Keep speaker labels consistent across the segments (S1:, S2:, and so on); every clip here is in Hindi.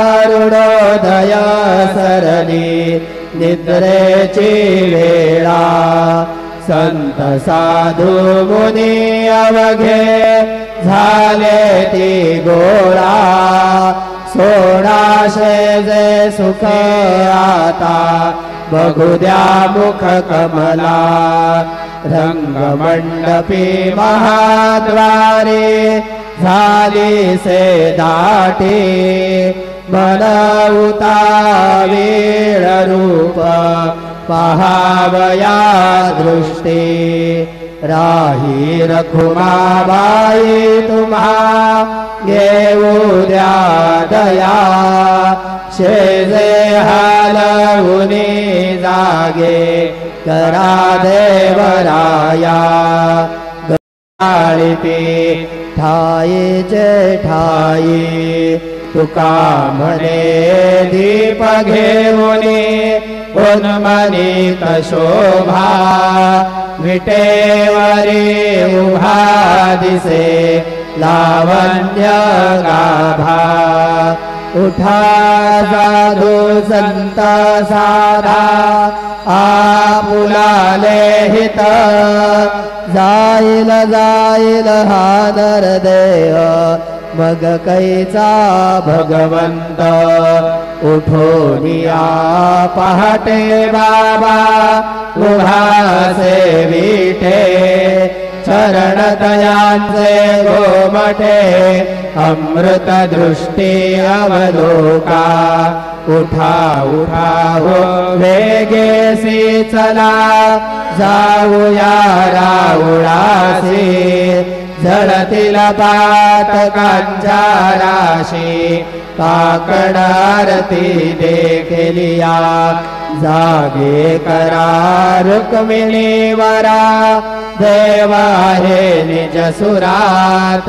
S1: झाडारुणोदय सरली निद्रेची वेळा संत साधू मुनी अवघे झाले ती गोळा सोडाशे जे सुख आता बघू द्या मुख कमला रंगमंडपी महाद्वारे झाली से दाटे बनवता वेळ रूप पहावया दृष्टी राही रखुमाबाई तुम्हा घेऊ द्या दया शेजे हलवुनी जागे करा देवराया गाळीपी ठाईचे ठाई तुका म्हणे दीप घेऊनी उन्मनीत शोभा विटेवरी उभा दिसे लावण्य गाभा उठा साधू संत साधा आपुलाले हित जाईल जाईल हा नरदेह मग कैचा भगवंत उठोनिया पहाटे बाबा उभासे विठे चरण तयांचे गोमटे अमृत दृष्टी अवलोका उठा उठा हो वेगेसी चला जाऊया राऊळासी झळतील पातकांच्या राशी काकड आरती देखलिया जागे करा रुक्मिणी वरा देवा हे निज सुरात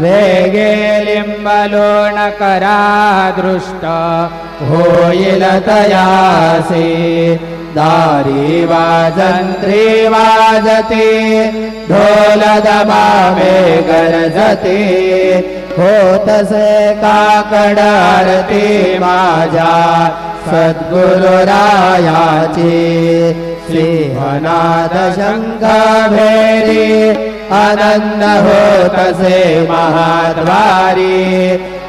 S1: वेगे लिंबलोण करा दृष्ट होईल तयासी दारी वाजंत्री वाजते ढोल दबावे गरजते होतसे काकड आरती माझ्या सद्गुरुरायाची सिंहनाद शंख भेरी आनंद होतसे महाद्वारी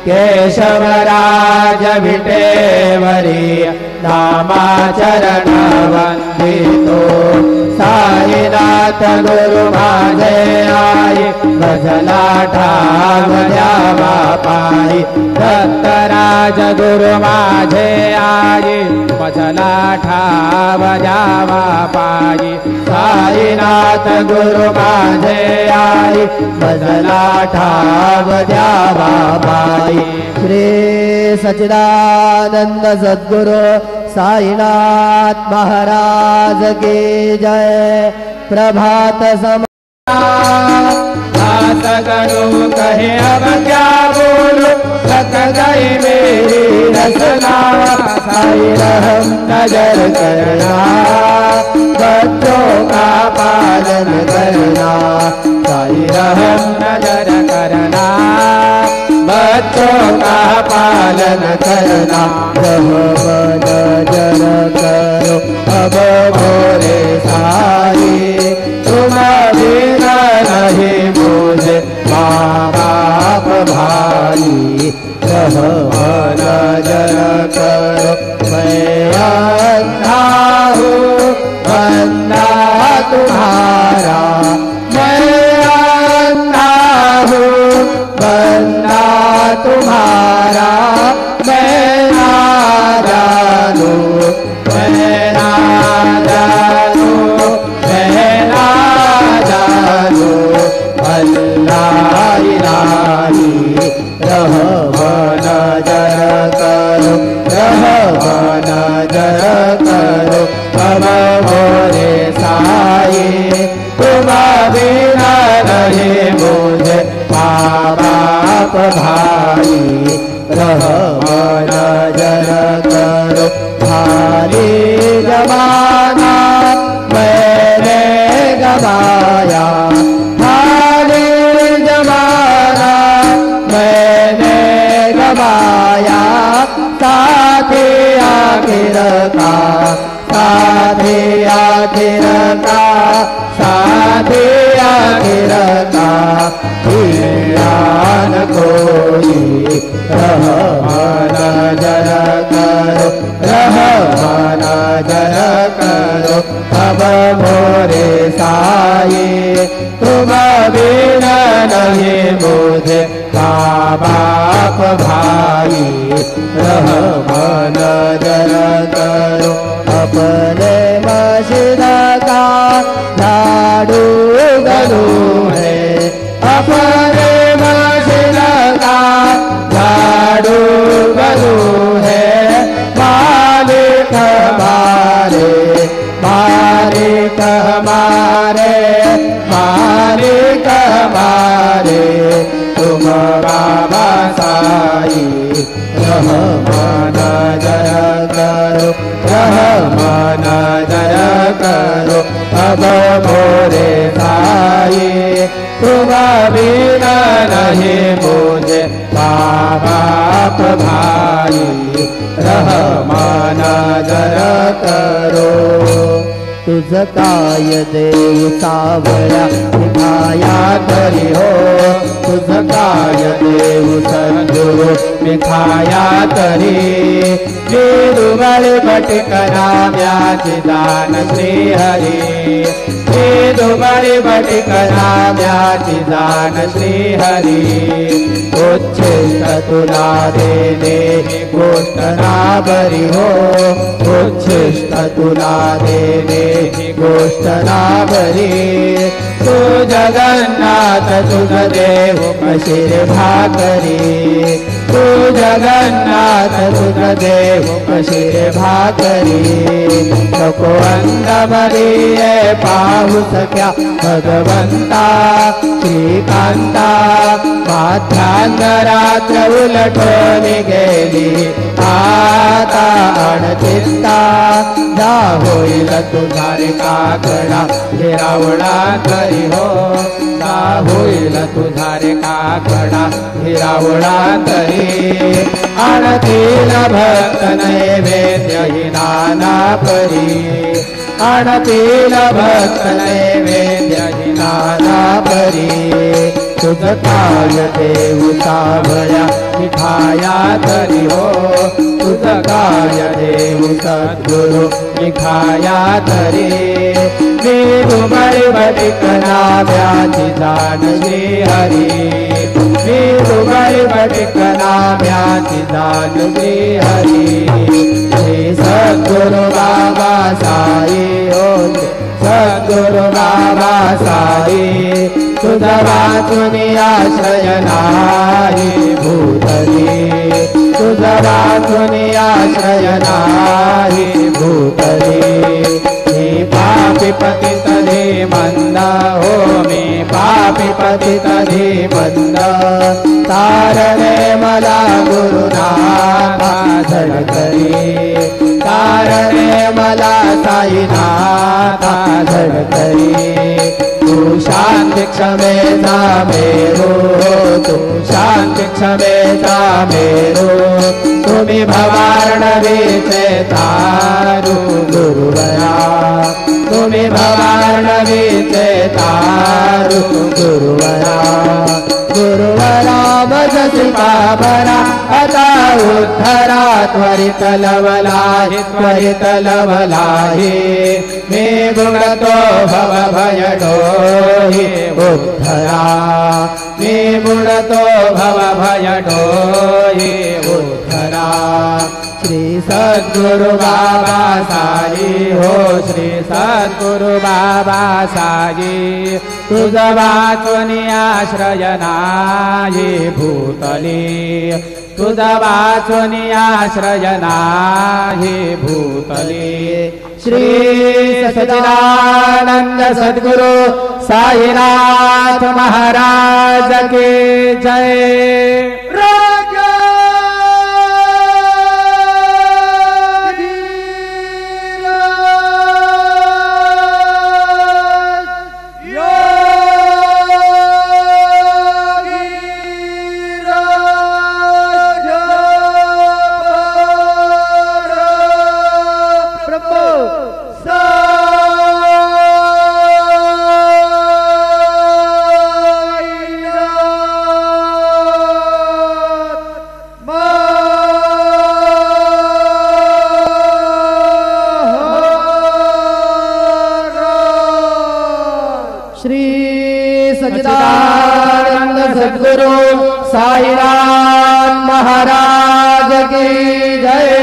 S1: केशवराज विटेवरी नामाचरण वंदितो साईनाथ गुरु माझे आई भजला ठाव द्यावा पायी दत्तराज गुरु माझे आई भजला ठाव द्यावा पायी साईनाथ गुरु माझे आई भजला ठाव द्यावा पायी श्री सच्चिदानंद सद्गुरु साईनाथ महाराज की जय। प्रभात समय करो कहे अब क्या बोलो थक गई मेरी रचना साई रहम नजर करना बच्चों का पालन करना साई रहम नजर करना बच्चों का पालन करना रहम नजर करो अब मोरे साई तुम बिना नहीं मुझे माँ बाप भाई रहम नजर करो मैं अंधा हूँ बंदा तुम्हारा मैं अंधा हूँ बंदा तुम्हारा मैं ना जानू मैं ना जानू मैं ना जानू अल्लाह इलाही रहम नजर करो रहम नजर करो अब मोरे साई तुम बिना नहीं मुझे माँ बाप भाई रहम साथे आखिर का साथे आखिर का साथे आखिर का ईरान कोई रहमान जर करो रहमान जर करो अब मोरे साये तुम बिना नहीं मुझे बाप भाई रहमान जर करो अपने मस्जिद का झाड़ू गलू है अपने मस्जिद का झाड़ू गलू है मालिक हमारे मालिक हमारे मालिक हमारे तुम बाबा साई रहमान जर करो रहमान जर करो अब मोरे साई तुम बिना नहीं मुझे बाप भाई रहमान जर करो तुझ काय देव सावळ्या मिठाया करी हो तुझ काय देव सद्गुरु मिठाया तरी वेदुबळ भटकरा व्याची दान श्री हरी वेदुबळ भटकरा व्याची दान श्री हरी उच्छिष्ट तुला देणे ही गोष्ट ना बरी हो उच्छिष्ट तुला देणे ही गोष्ट ना बरी तू जगन्नाथ तुझ देव कशीर भाकरी तू जगन्नाथ तुझ देव कशीर भाकरी नको अंधबरी पाहू सक्या भगवंता श्रीकांता माध्यांतरात्र उलटून गेली आता अणचित्ता जा होईल तुझा रे काकडा हिरावळा तरी हो जा होईल तुझा रे काकडा हिरावळा तरी आणतील भक्त नैवेद्य ही नाना परी आणतील भक्त नैवेद्य ही नाना परी तुझ काय देव सावळ्या मिठाया तरी हो तुझ काय देव सद्गुरु मिठाया तरी वेदुबळ भटकरा व्याची दान श्री हरी वेदुबळ भटकरा व्याची दान श्री हरी श्री सद्गुरु बाबा साई हो सद्गुरु बाबा साई तुझ वाचून आश्रय नाही भूतली तुझ वाचून आश्रय नाही भूतली मी पापी पतित धे मंद हो मी पापी पतित धे मंद तारणे मला गुरुनाथा धडकरी तारणे मला साईनाथा धडकरी तू शांती क्षमेचा मेरो तू शांती क्षमेचा मेरो तुम्ही भवार्णवीचे तारू गुरुवरा तुम्ही भवार्णवीचे तारू गुरुवरा गुरुवरा भजसी पाबरा आता उद्धरा त्वरित लवलाहि त्वरित लवलाहि मे गुणतो भव भयडोहि उद्धरा मे गुणतो भव भयडोहि उद्धरा श्री सद्गुरु बाबा साई हो श्री सद्गुरु बाबा साई तुझ वाचून आश्रय नाही भूतली तुझ वाचून आश्रय नाही भूतली श्री सच्चिदानंद सद्गुरु साईनाथ महाराज की जय। सच्चिदानंद सद्गुरु साईनाथ महाराज की जय।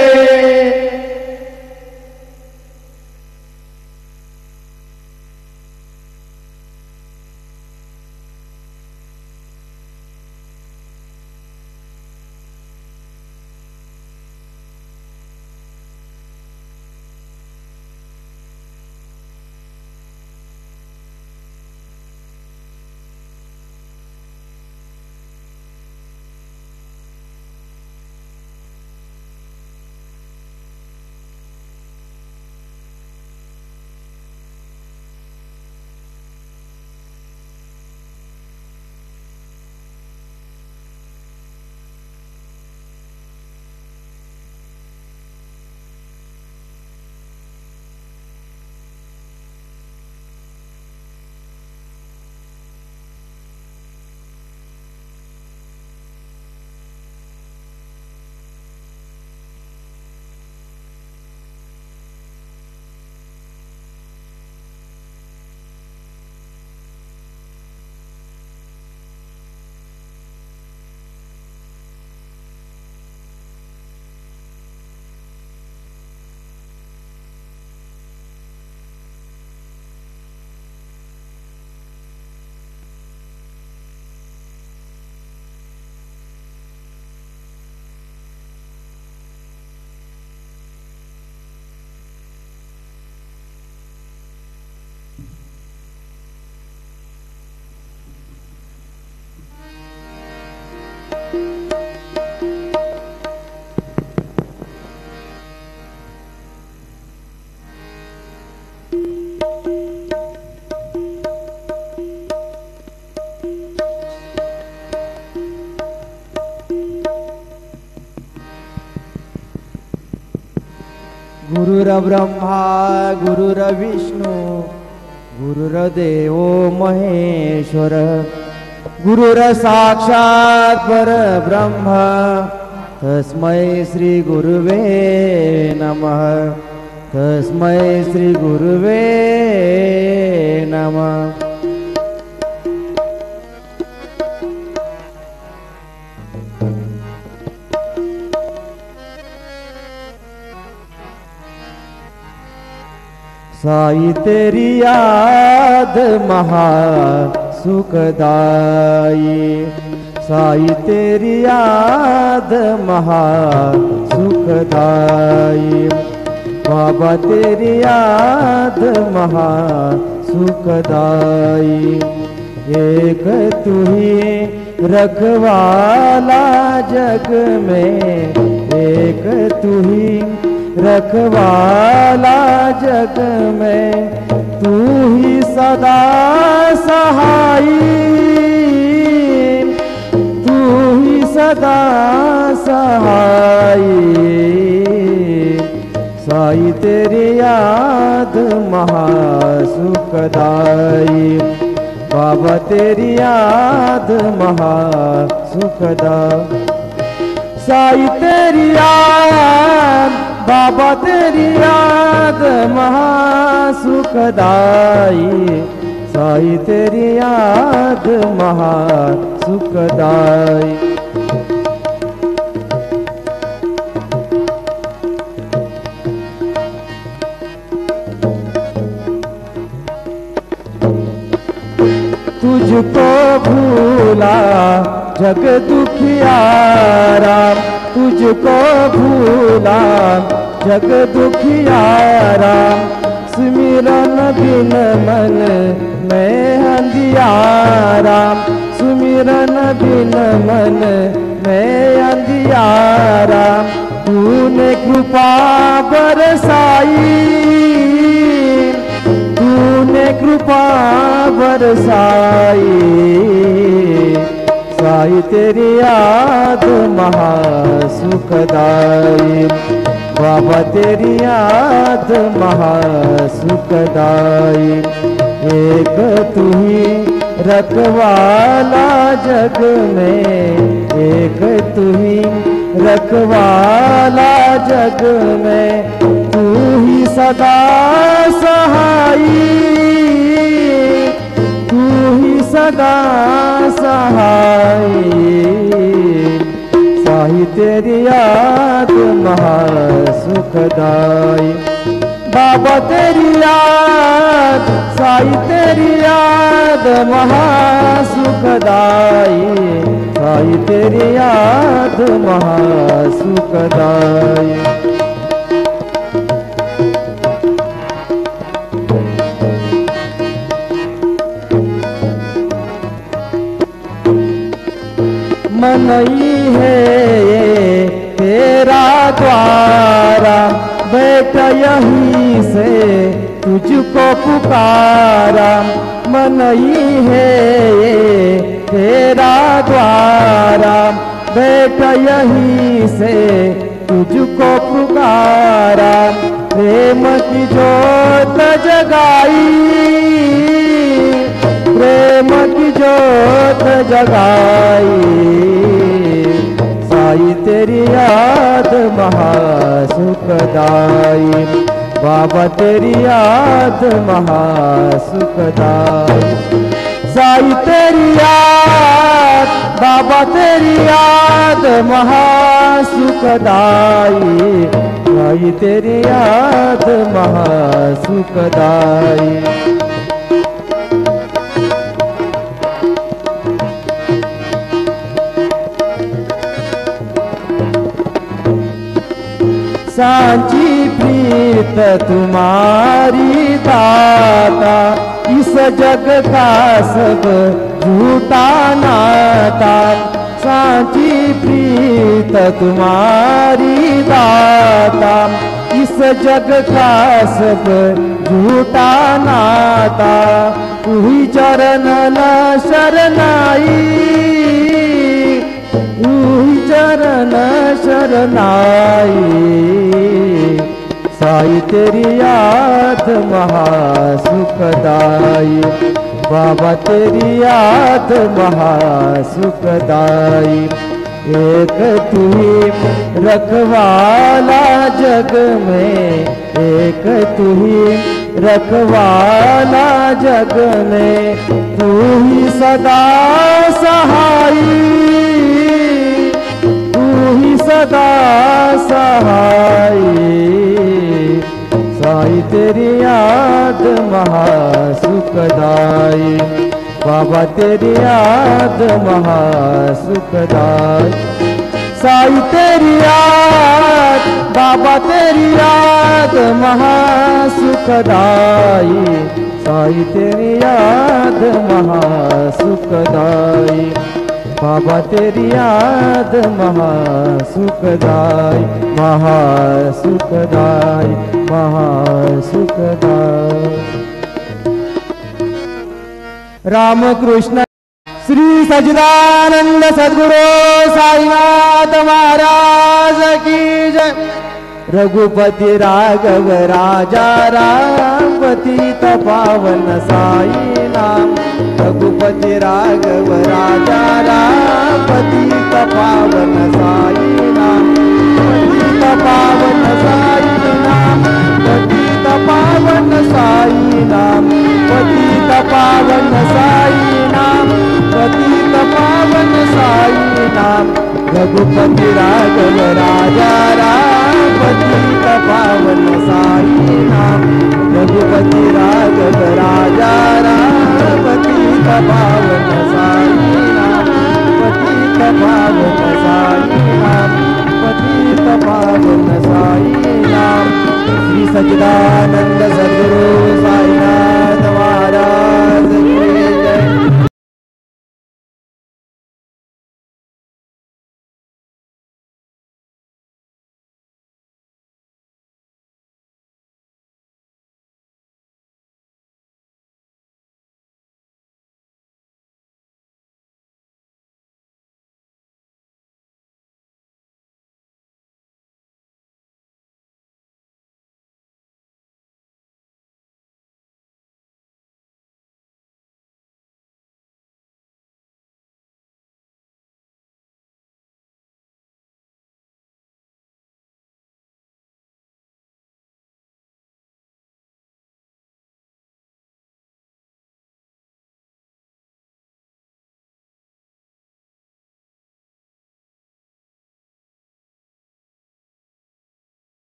S1: गुरुर्ब्रह्मा गुरुर्विष्णु गुरुर्देवो महेश्वर गुरुर्साक्षात् परब्रह्म तस्मै श्री गुरुवे नमः तस्मै श्री गुरुवे नमः। साई तेरी याद महा सुखदाई साई तेरी याद महा सुखदाई बाबा तेरी याद महा सुखदाई एक तू ही रखवाला जग में एक तू ही रखवाला जग में तू ही सदा सहाई तू ही सदा सहाई साई तेरी याद महा सुखदाई बाबा तेरी याद महा सुखदाई साई तेरी याद बाबा तेरी याद महा सुखदाई साई तेरी याद महा सुखदाई तुझको भूला जग दुखियारा तुझको भूला जग दुखियारा सुमिरन बिन मन में अंधियारा सुमिरन बिन मन में अंधियारा तूने कृपा बरसाई तूने कृपा बरसाई साई तेरी याद महा सुखदाई बाबा तेरी याद महा सुखदाई एक तू ही रखवाला जग में एक तू ही रखवाला जग में तू ही सदा सहाई तू ही सदा सहाय, साई तेरी याद महासुखदाई। बाबा तेरी याद, साई तेरी याद महासुखदाई, साई तेरी याद महासुखदाई। मनई है ये तेरा द्वारा, बैठ यहीं से तुझको पुकारा। मनई है ये तेरा द्वारा, बैठ यहीं से तुझको पुकारा। प्रेम की जोत जगाई, प्रेम की जोत जगाई, साई तेरी याद महासुखदाई। बाबा तेरी याद महासुखदाई। साई तेरी याद, बाबा तेरी याद महासुखदाई, साई तेरी याद महासुखदाई। सांची प्रीत तुम्हारी दाता, इस जग का सब झूठा नाता। सांची प्रीत तुम्हारी दाता, इस जग का सब झूठा नाता। तू ही चरण न शरणाई, तू ही चरण शरणाई, साई तेरी याद महासुखदाई। बाबा तेरी याद महासुखदाई। एक तू ही रखवाला जग में, एक तू ही रखवाला जग में। तू ही सदा सहाई, तू ही सदा सहाई, साई तेरी याद महासुखदाई। बाबा तेरी याद महासुखदाई। साई तेरी याद, बाबा तेरी याद महासुखदाई, साई तेरी याद महासुखदाई। बाबा तेरी याद महासुखदाई, महासुखदाई, महासुखदाई। रामकृष्ण श्री सच्चिदानंद सद्गुरु साईनाथ महाराज की जय। रघुपति राघव राजा राम, पतित पावन साई नाम। रघुपति राघव राजा राम, पतित पावन साई नाम। पतित पावन साई नाम, पतित पावन साई नाम। पतित पावन साई नाम, पतित पावन साई नाम। रघुपति राघव राजा राम, पतित पावन साई नाम। रघुपति राघव राजा राम, पतित पावन साई नाम। पतित पावन साई नाम, पतित पावन साई नाम। श्री सच्चिदानंद